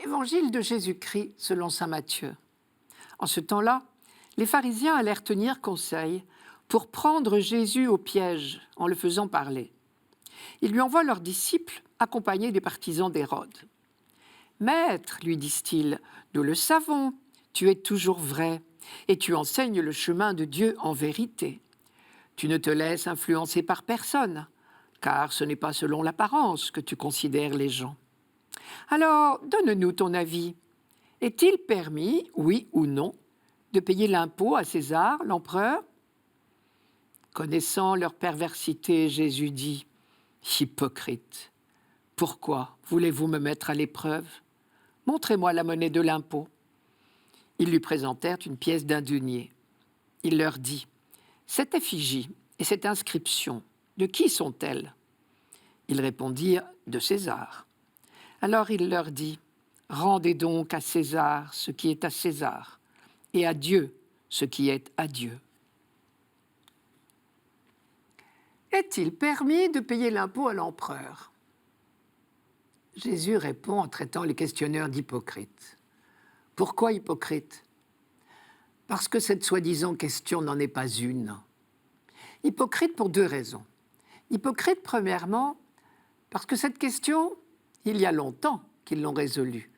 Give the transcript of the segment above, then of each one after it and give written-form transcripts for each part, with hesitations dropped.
Évangile de Jésus-Christ selon saint Matthieu. En ce temps-là, les pharisiens allèrent tenir conseil pour prendre Jésus au piège en le faisant parler. Ils lui envoient leurs disciples accompagnés des partisans d'Hérode. « Maître, lui disent-ils, nous le savons, tu es toujours vrai et tu enseignes le chemin de Dieu en vérité. Tu ne te laisses influencer par personne, car ce n'est pas selon l'apparence que tu considères les gens. Alors, donne-nous ton avis. Est-il permis, oui ou non, de payer l'impôt à César, l'empereur ?» Connaissant leur perversité, Jésus dit « Hypocrite, pourquoi voulez-vous me mettre à l'épreuve? Montrez-moi la monnaie de l'impôt. » Ils lui présentèrent une pièce d'un denier. Il leur dit « Cette effigie et cette inscription, de qui sont-elles ?» Ils répondirent « De César. » Alors il leur dit « Rendez donc à César ce qui est à César, et à Dieu ce qui est à Dieu. » Est-il permis de payer l'impôt à l'empereur? Jésus répond en traitant les questionneurs d'hypocrites. Pourquoi hypocrite? Parce que cette soi-disant question n'en est pas une. Hypocrite pour deux raisons. Hypocrite, premièrement, parce que cette question, il y a longtemps qu'ils l'ont résolue.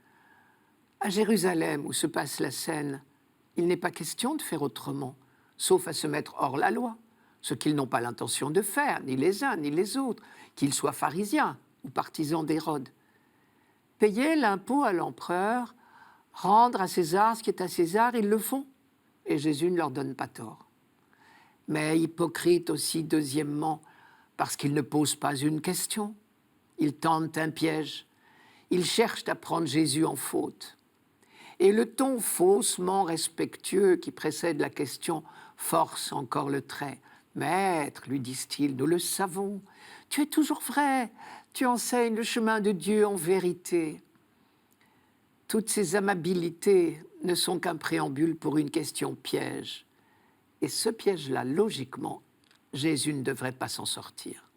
À Jérusalem, où se passe la scène, il n'est pas question de faire autrement, sauf à se mettre hors la loi, ce qu'ils n'ont pas l'intention de faire, ni les uns ni les autres, qu'ils soient pharisiens ou partisans d'Hérode. Payer l'impôt à l'empereur, rendre à César ce qui est à César, ils le font, et Jésus ne leur donne pas tort. Mais hypocrite aussi, deuxièmement, parce qu'ils ne posent pas une question. Ils tentent un piège. Ils cherchent à prendre Jésus en faute. Et le ton faussement respectueux qui précède la question force encore le trait. « Maître, lui disent-ils, nous le savons, tu es toujours vrai, tu enseignes le chemin de Dieu en vérité. » Toutes ces amabilités ne sont qu'un préambule pour une question piège. Et ce piège-là, logiquement, Jésus ne devrait pas s'en sortir.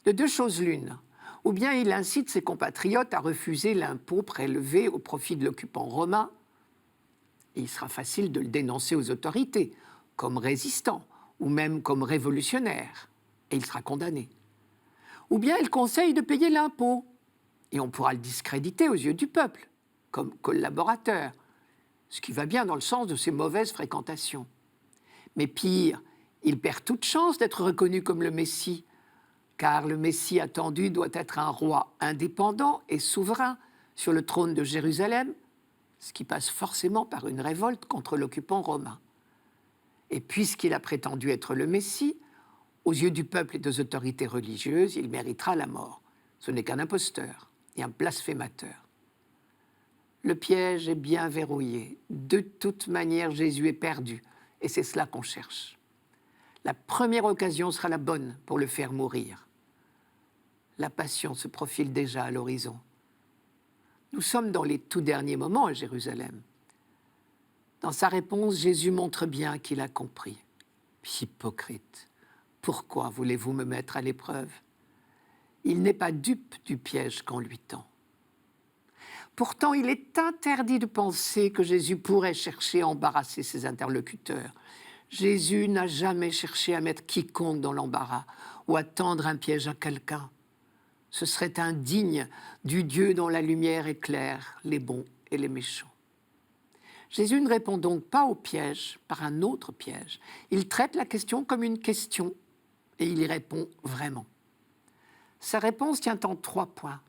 De deux choses l'une, ou bien il incite ses compatriotes à refuser l'impôt prélevé au profit de l'occupant romain, et il sera facile de le dénoncer aux autorités, comme résistant, ou même comme révolutionnaire, et il sera condamné. Ou bien il conseille de payer l'impôt, et on pourra le discréditer aux yeux du peuple, comme collaborateur, ce qui va bien dans le sens de ses mauvaises fréquentations. Mais pire, il perd toute chance d'être reconnu comme le Messie, car le Messie attendu doit être un roi indépendant et souverain sur le trône de Jérusalem, ce qui passe forcément par une révolte contre l'occupant romain. Et puisqu'il a prétendu être le Messie, aux yeux du peuple et des autorités religieuses, il méritera la mort. Ce n'est qu'un imposteur et un blasphémateur. Le piège est bien verrouillé. De toute manière, Jésus est perdu, et c'est cela qu'on cherche. La première occasion sera la bonne pour le faire mourir. La passion se profile déjà à l'horizon. Nous sommes dans les tout derniers moments à Jérusalem. Dans sa réponse, Jésus montre bien qu'il a compris. Hypocrite, pourquoi voulez-vous me mettre à l'épreuve? Il n'est pas dupe du piège qu'on lui tend. Pourtant, il est interdit de penser que Jésus pourrait chercher à embarrasser ses interlocuteurs. Jésus n'a jamais cherché à mettre quiconque dans l'embarras ou à tendre un piège à quelqu'un. Ce serait indigne du Dieu dont la lumière éclaire les bons et les méchants. Jésus ne répond donc pas au piège par un autre piège. Il traite la question comme une question et il y répond vraiment. Sa réponse tient en 3 points.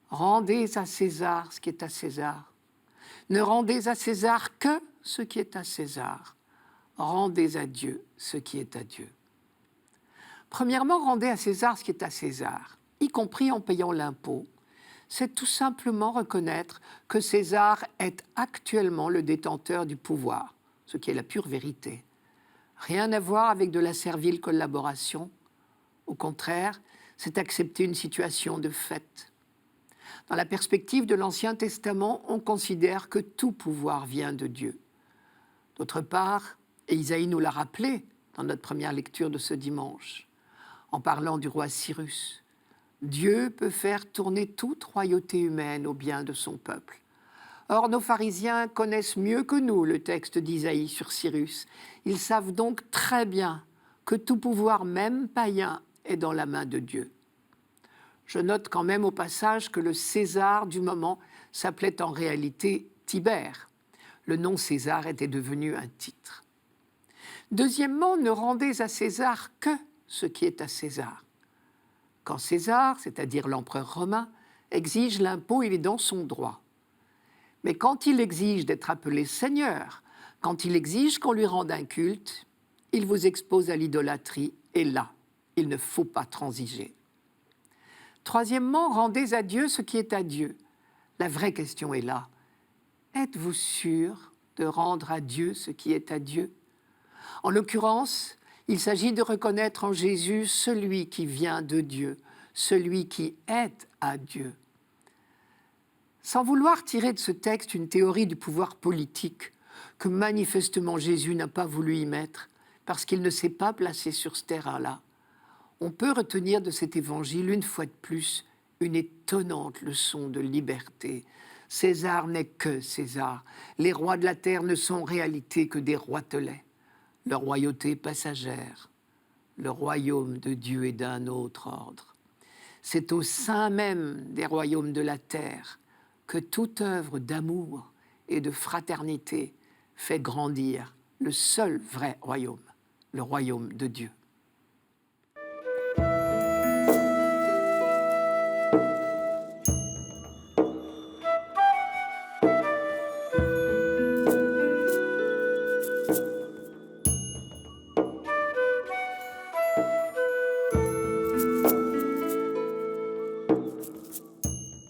Rendez à César ce qui est à César. Ne rendez à César que ce qui est à César. Rendez à Dieu ce qui est à Dieu. Premièrement, rendez à César ce qui est à César, y compris en payant l'impôt. C'est tout simplement reconnaître que César est actuellement le détenteur du pouvoir, ce qui est la pure vérité. Rien à voir avec de la servile collaboration. Au contraire, c'est accepter une situation de fait. Dans la perspective de l'Ancien Testament, on considère que tout pouvoir vient de Dieu. D'autre part, et Isaïe nous l'a rappelé dans notre première lecture de ce dimanche, en parlant du roi Cyrus, Dieu peut faire tourner toute royauté humaine au bien de son peuple, Or, nos pharisiens connaissent mieux que nous le texte d'Isaïe sur Cyrus. Ils savent donc très bien que tout pouvoir, même païen, est dans la main de Dieu. Je note quand même au passage que le César du moment s'appelait en réalité Tibère. Le nom César était devenu un titre. Deuxièmement, ne rendez à César que ce qui est à César. Quand César, c'est-à-dire l'empereur romain, exige l'impôt, il est dans son droit. Mais quand il exige d'être appelé Seigneur, quand il exige qu'on lui rende un culte, il vous expose à l'idolâtrie, et là, il ne faut pas transiger. Troisièmement, rendez à Dieu ce qui est à Dieu. La vraie question est là. Êtes-vous sûr de rendre à Dieu ce qui est à Dieu? En l'occurrence, il s'agit de reconnaître en Jésus celui qui vient de Dieu, celui qui est à Dieu. Sans vouloir tirer de ce texte une théorie du pouvoir politique que manifestement Jésus n'a pas voulu y mettre parce qu'il ne s'est pas placé sur ce terrain-là, on peut retenir de cet évangile une fois de plus une étonnante leçon de liberté. César n'est que César. Les rois de la terre ne sont en réalité que des roitelets. Leur royauté passagère. Le royaume de Dieu est d'un autre ordre. C'est au sein même des royaumes de la terre que toute œuvre d'amour et de fraternité fait grandir le seul vrai royaume, le royaume de Dieu.